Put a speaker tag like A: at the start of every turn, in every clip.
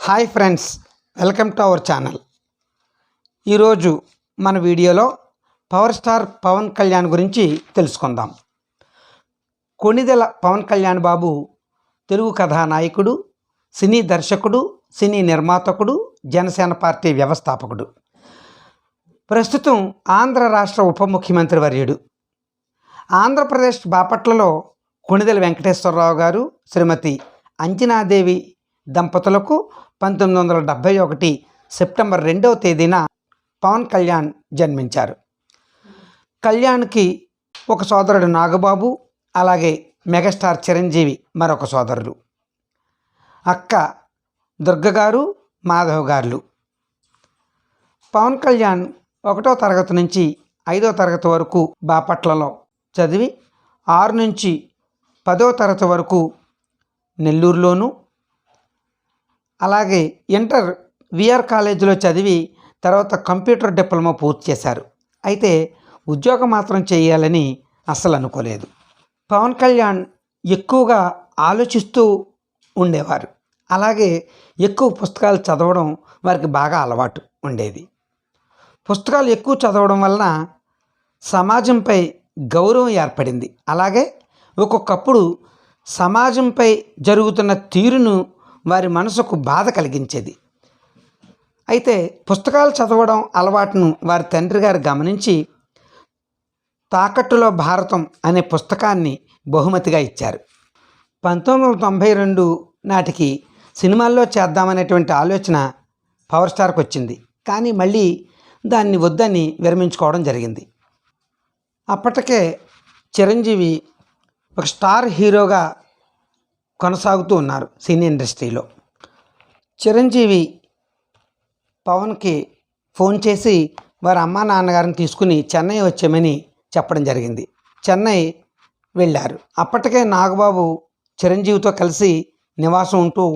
A: Hi friends, welcome to our channel. ఈరోజు మన వీడియోలో పవర్ స్టార్ పవన్ కళ్యాణ్ గురించి తెలుసుకుందాం. కొణిదెల పవన్ కళ్యాణ్ బాబు తెలుగు కథానాయకుడు, సినీ దర్శకుడు, సినీ నిర్మాతకుడు, జనసేన పార్టీ వ్యవస్థాపకుడు. ప్రస్తుతం ఆంధ్ర రాష్ట్ర ఉప ముఖ్యమంత్రి వర్యుడు. ఆంధ్రప్రదేశ్ బాపట్లలో కొణిదెల వెంకటేశ్వరరావు గారు, శ్రీమతి అంజనాదేవి దంపతులకు 1971 సెప్టెంబర్ 2వ తేదీన పవన్ కళ్యాణ్ జన్మించారు. కళ్యాణ్కి ఒక సోదరుడు నాగబాబు, అలాగే మెగాస్టార్ చిరంజీవి మరొక సోదరులు. అక్క దుర్గ గారు, మాధవ్ గారు. పవన్ కళ్యాణ్ 1వ తరగతి నుంచి 5వ తరగతి వరకు బాపట్లలో చదివి 6 నుంచి 10వ తరగతి వరకు నెల్లూరులోను, అలాగే ఇంటర్ విఆర్ కాలేజీలో చదివి తర్వాత కంప్యూటర్ డిప్లొమా పూర్తి చేశారు. అయితే ఉద్యోగం మాత్రం చేయాలని అస్సలు అనుకోలేదు. పవన్ కళ్యాణ్ ఎక్కువగా ఆలోచిస్తూ ఉండేవారు. అలాగే ఎక్కువ పుస్తకాలు చదవడం వారికి బాగా అలవాటు ఉండేది. పుస్తకాలు ఎక్కువ చదవడం వలన సమాజంపై గౌరవం ఏర్పడింది. అలాగే ఒక్కొక్కప్పుడు సమాజంపై జరుగుతున్న తీరును వారి మనసుకు బాధ కలిగించేది. అయితే పుస్తకాలు చదవడం అలవాటును వారి తండ్రి గారు గమనించి తాకట్టులో భారతం అనే పుస్తకాన్ని బహుమతిగా ఇచ్చారు. 1992 నాటికి సినిమాల్లో చేద్దామనేటువంటి ఆలోచన పవర్ స్టార్కి వచ్చింది. కానీ మళ్ళీ దాన్ని వద్దని విరమించుకోవడం జరిగింది. అప్పటికే చిరంజీవి ఒక స్టార్ హీరోగా కొనసాగుతూ ఉన్నారు సినీ ఇండస్ట్రీలో. చిరంజీవి పవన్కి ఫోన్ చేసి వారి అమ్మా నాన్నగారిని తీసుకుని చెన్నై వచ్చామని చెప్పడం జరిగింది. చెన్నై వెళ్ళారు. అప్పటికే నాగబాబు చిరంజీవితో కలిసి నివాసం ఉంటూ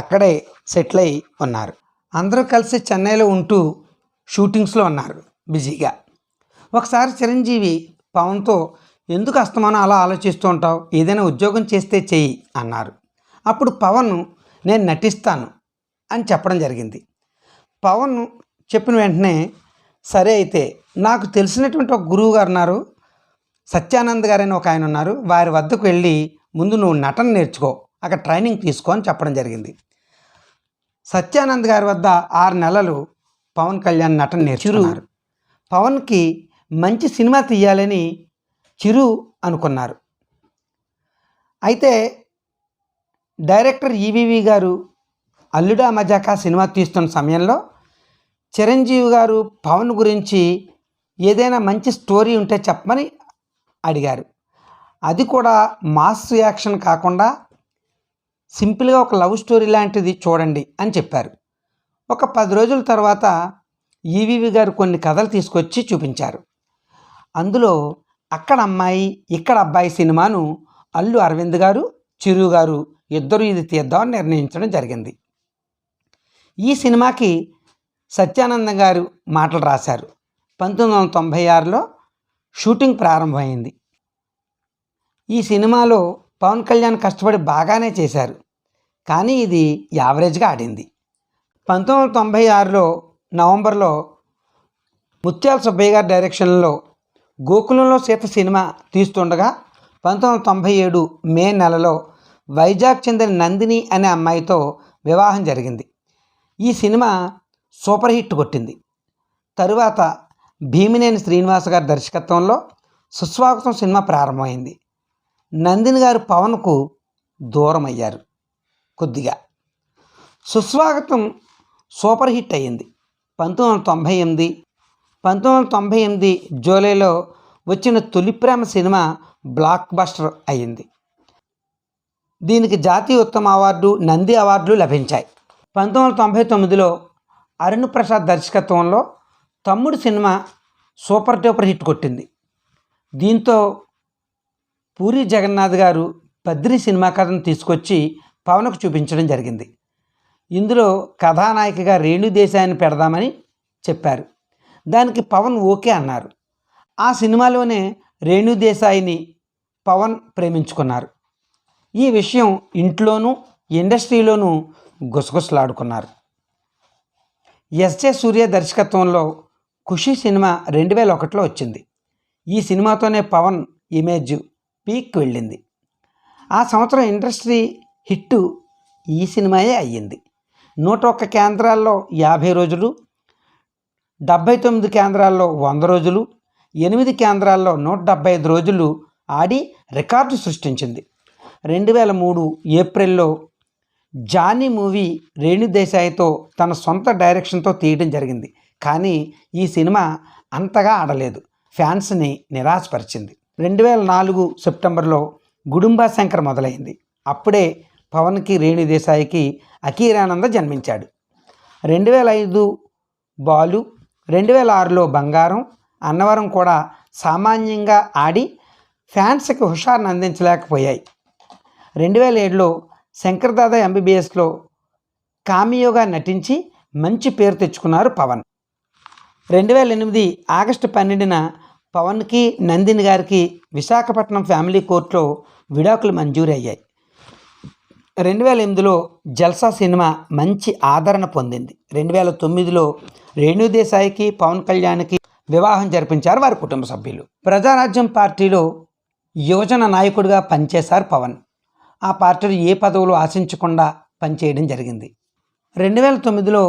A: అక్కడే సెటిల్ అయి ఉన్నారు. అందరూ కలిసి చెన్నైలో ఉంటూ షూటింగ్స్లో ఉన్నారు బిజీగా. ఒకసారి చిరంజీవి పవన్తో, ఎందుకు అస్తమానం అలా ఆలోచిస్తూ ఉంటావు, ఏదైనా ఉద్యోగం చేస్తే చెయ్యి అన్నారు. అప్పుడు పవన్, నేను నటిస్తాను అని చెప్పడం జరిగింది. పవన్ చెప్పిన వెంటనే, సరే అయితే నాకు తెలిసినటువంటి ఒక గురువు గారు ఉన్నారు, సత్యానంద్ గారని ఒక ఆయన ఉన్నారు, వారి వద్దకు వెళ్ళి ముందు నువ్వు నటన నేర్చుకో, అక్కడ ట్రైనింగ్ తీసుకో అని చెప్పడం జరిగింది. సత్యానంద్ గారి వద్ద 6 నెలలు పవన్ కళ్యాణ్ నటన నేర్చుకున్నారు. పవన్కి మంచి సినిమా తీయాలని చిరు అనుకున్నారు. అయితే డైరెక్టర్ ఈవీవి గారు అల్లుడా మజాకా సినిమా తీస్తున్న సమయంలో చిరంజీవి గారు పవన్ గురించి ఏదైనా మంచి స్టోరీ ఉంటే చెప్పమని అడిగారు. అది కూడా మాస్ యాక్షన్ కాకుండా సింపుల్గా ఒక లవ్ స్టోరీ లాంటిది చూడండి అని చెప్పారు. ఒక 10 రోజుల తర్వాత ఈవీవి గారు కొన్ని కథలు తీసుకొచ్చి చూపించారు. అందులో అక్కడ అమ్మాయి ఇక్కడ అబ్బాయి సినిమాను అల్లు అరవింద్ గారు, చిరు గారు ఇద్దరు ఇది తీద్దామని నిర్ణయించడం జరిగింది. ఈ సినిమాకి సత్యానంద గారు మాటలు రాశారు. 1996లో షూటింగ్ ప్రారంభమైంది. ఈ సినిమాలో పవన్ కళ్యాణ్ కష్టపడి బాగానే చేశారు, కానీ ఇది యావరేజ్గా ఆడింది. 1996లో నవంబర్లో ముత్యాల సుబ్బయ్య గారి డైరెక్షన్లో గోకులంలో సీత సినిమా తీస్తుండగా 1997 మే నెలలో వైజాగ్ చెందిన నందిని అనే అమ్మాయితో వివాహం జరిగింది. ఈ సినిమా సూపర్ హిట్ కొట్టింది. తరువాత భీమినేని శ్రీనివాస్ గారి దర్శకత్వంలో సుస్వాగతం సినిమా ప్రారంభమైంది. నందిని గారు పవన్కు దూరం అయ్యారు కొద్దిగా. సుస్వాగతం సూపర్ హిట్ అయ్యింది. 1998 జూలైలో వచ్చిన తొలి ప్రేమ సినిమా బ్లాక్ బస్టర్ అయ్యింది. దీనికి జాతీయ ఉత్తమ అవార్డు, నంది అవార్డులు లభించాయి. 1999లో అరుణ్ ప్రసాద్ దర్శకత్వంలో తమ్ముడు సినిమా సూపర్ డూపర్ హిట్ కొట్టింది. దీంతో పూరి జగన్నాథ్ గారు బద్రి సినిమా కథను తీసుకొచ్చి పవన్కు చూపించడం జరిగింది. ఇందులో కథానాయికగా రేణు దేశాయిని పెడదామని చెప్పారు. దానికి పవన్ ఓకే అన్నారు. ఆ సినిమాలోనే రేణు దేశాయిని పవన్ ప్రేమించుకున్నారు. ఈ విషయం ఇంట్లోనూ ఇండస్ట్రీలోనూ గుసగుసలాడుకున్నారు. ఎస్జే సూర్య దర్శకత్వంలో ఖుషి సినిమా 2001లో వచ్చింది. ఈ సినిమాతోనే పవన్ ఇమేజ్ పీక్ వెళ్ళింది. ఆ సంవత్సరం ఇండస్ట్రీ హిట్టు ఈ సినిమాయే అయ్యింది. 101 కేంద్రాల్లో 50 రోజులు, 79 కేంద్రాల్లో 100 రోజులు, 8 కేంద్రాల్లో 175 రోజులు ఆడి రికార్డు సృష్టించింది. 2003 ఏప్రిల్లో జానీ మూవీ రేణుదేశాయ్తో తన సొంత డైరెక్షన్తో తీయడం జరిగింది. కానీ ఈ సినిమా అంతగా ఆడలేదు, ఫ్యాన్స్ని నిరాశపరిచింది. 2004 సెప్టెంబర్లో గుడుంబా శంకర్ మొదలైంది. అప్పుడే పవన్కి రేణుదేశాయ్కి అకీరానంద జన్మించాడు. 2005 బాలు, 2006లో బంగారం, అన్నవరం కూడా సామాన్యంగా ఆడి ఫ్యాన్స్కి హుషారును అందించలేకపోయాయి. 2007లో శంకర్దాదా ఎంబీబీఎస్లో కామియోగా నటించి మంచి పేరు తెచ్చుకున్నారు పవన్. 2008 ఆగస్టు 12న పవన్కి నందిని గారికి విశాఖపట్నం ఫ్యామిలీ కోర్టులో విడాకులు మంజూరు అయ్యాయి. 2008లో జల్సా సినిమా మంచి ఆదరణ పొందింది. 2009లో రేణుదేశాయ్కి పవన్ కళ్యాణ్కి వివాహం జరిపించారు వారి కుటుంబ సభ్యులు. ప్రజారాజ్యం పార్టీలో యువజన నాయకుడిగా పనిచేశారు పవన్. ఆ పార్టీలో ఏ పదవులు ఆశించకుండా పనిచేయడం జరిగింది. 2009లో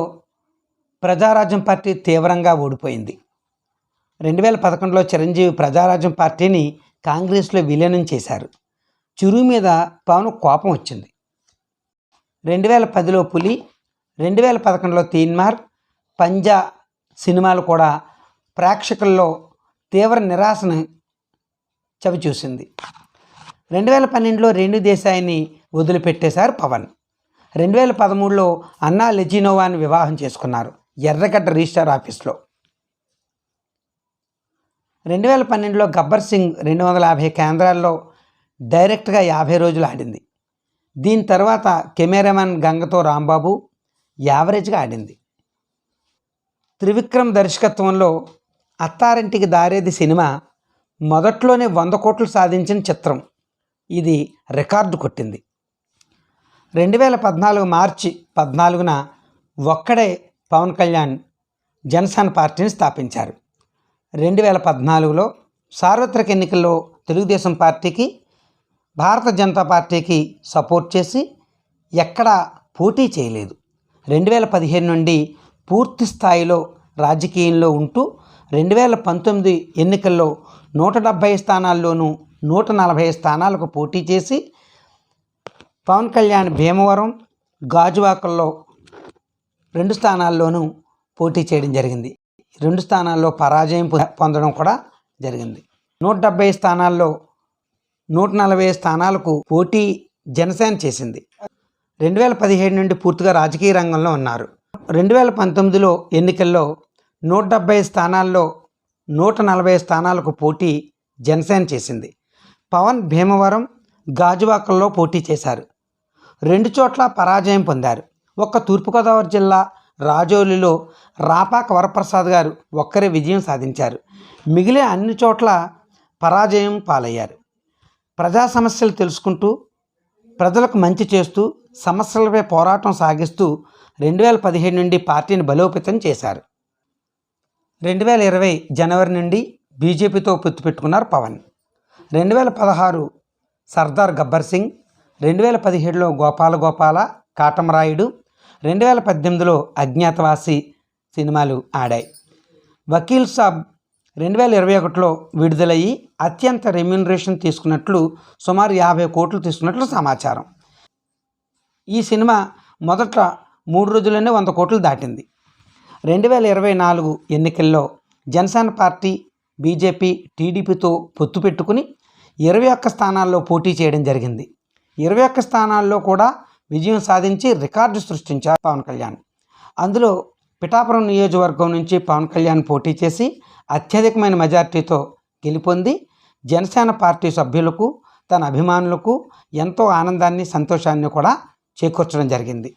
A: ప్రజారాజ్యం పార్టీ తీవ్రంగా ఓడిపోయింది. 2011లో చిరంజీవి ప్రజారాజ్యం పార్టీని కాంగ్రెస్లో విలీనం చేశారు. చిరు మీద పవన్ కోపం వచ్చింది. 2010లో పులి, 2011లో తీన్మార్, పంజా సినిమాలు కూడా ప్రేక్షకుల్లో తీవ్ర నిరాశను చవిచూసింది. 2012లో రేణుదేశాయ్ని వదిలిపెట్టేశారు పవన్. 2013లో అన్నా లెజినోవాని వివాహం చేసుకున్నారు ఎర్రగడ్డ రిజిస్టర్ ఆఫీస్లో. 2012లో గబ్బర్ సింగ్ 250 కేంద్రాల్లో డైరెక్ట్గా 50 రోజులు ఆడింది. దీని తర్వాత కెమెరామెన్ గంగతో రాంబాబు యావరేజ్గా ఆడింది. త్రివిక్రమ్ దర్శకత్వంలో అత్తారింటికి దారేది సినిమా మొదట్లోనే 100 కోట్లు సాధించిన చిత్రం. ఇది రికార్డు కొట్టింది. 2014 మార్చి 14న ఒక్కడే పవన్ కళ్యాణ్ జనసేన పార్టీని స్థాపించారు. 2014లో సార్వత్రిక ఎన్నికల్లో తెలుగుదేశం పార్టీకి, భారత జనతా పార్టీకి సపోర్ట్ చేసి ఎక్కడా పోటీ చేయలేదు. 2015 నుండి పూర్తి స్థాయిలో రాజకీయంలో ఉంటూ 2019 ఎన్నికల్లో 170 స్థానాల్లోనూ 140 స్థానాలకు పోటీ చేసి పవన్ కళ్యాణ్ భీమవరం, గాజువాకల్లో 2 స్థానాల్లోనూ పోటీ చేయడం జరిగింది. 2 స్థానాల్లో పరాజయం పొందడం కూడా జరిగింది. 170 స్థానాల్లో 140 స్థానాలకు పోటీ జనసేన చేసింది. 2017 నుండి పూర్తిగా రాజకీయ రంగంలో ఉన్నారు. 2019లో ఎన్నికల్లో 170 స్థానాల్లో 140 స్థానాలకు పోటీ జనసేన చేసింది. పవన్ భీమవరం, గాజువాకల్లో పోటీ చేశారు. 2 చోట్ల పరాజయం పొందారు. ఒక్క తూర్పుగోదావరి జిల్లా రాజోలిలో రాపాక వరప్రసాద్ గారు ఒక్కరే విజయం సాధించారు. మిగిలిన అన్ని చోట్ల పరాజయం పాలయ్యారు. ప్రజా సమస్యలు తెలుసుకుంటూ, ప్రజలకు మంచి చేస్తూ, సమస్యలపై పోరాటం సాగిస్తూ 2017 నుండి పార్టీని బలోపేతం చేశారు. 2020 జనవరి నుండి బీజేపీతో పొత్తు పెట్టుకున్నారు పవన్. 2016 సర్దార్ గబ్బర్ సింగ్, 2017లో గోపాల కాటమరాయుడు, 2018లో అజ్ఞాతవాసి సినిమాలు ఆడాయి. వకీల్ సాబ్ 2021లో విడుదలయ్యి అత్యంత రెమ్యూనరేషన్ తీసుకున్నట్లు, సుమారు 50 కోట్లు తీసుకున్నట్లు సమాచారం. ఈ సినిమా మొదట 3 రోజుల్లోనే 100 కోట్లు దాటింది. 2024 ఎన్నికల్లో జనసేన పార్టీ బీజేపీ టీడీపీతో పొత్తు పెట్టుకుని 21 స్థానాల్లో పోటీ చేయడం జరిగింది. 21 స్థానాల్లో కూడా విజయం సాధించి రికార్డు సృష్టించారు పవన్ కళ్యాణ్. అందులో పిఠాపురం నియోజకవర్గం నుంచి పవన్ కళ్యాణ్ పోటీ చేసి అత్యధికమైన మెజార్టీతో గెలుపొంది జనసేన పార్టీ సభ్యులకు, తన అభిమానులకు ఎంతో ఆనందాన్ని, సంతోషాన్ని కూడా చేకూర్చడం జరిగింది.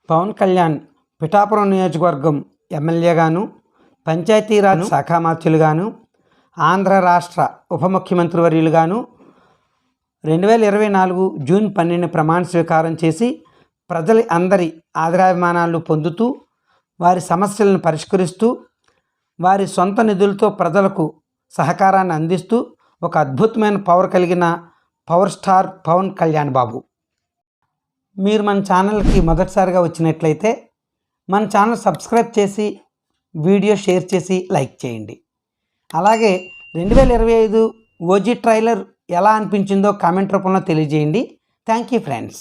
A: పవన్ కళ్యాణ్ పిఠాపురం నియోజకవర్గం ఎమ్మెల్యేగాను, పంచాయతీరాజ్ శాఖ మంత్రులుగాను, ఆంధ్ర రాష్ట్ర ఉప ముఖ్యమంత్రి వర్యులుగాను 2024 జూన్ 12 ప్రమాణ స్వీకారం చేసి ప్రజల అందరి ఆదరాభిమానాలు పొందుతూ వారి సమస్యలను పరిష్కరిస్తూ వారి సొంత నిధులతో ప్రజలకు సహకారాన్ని అందిస్తూ ఒక అద్భుతమైన పవర్ కలిగిన పవర్ స్టార్ పవన్ కళ్యాణ్ బాబు. మీరు మన ఛానల్కి మొదటిసారిగా వచ్చినట్లయితే మన ఛానల్ సబ్స్క్రైబ్ చేసి వీడియో షేర్ చేసి లైక్ చేయండి. అలాగే 2025 ఓజీ ట్రైలర్ ఎలా అనిపించిందో కామెంట్ రూపంలో తెలియజేయండి. Thank you friends.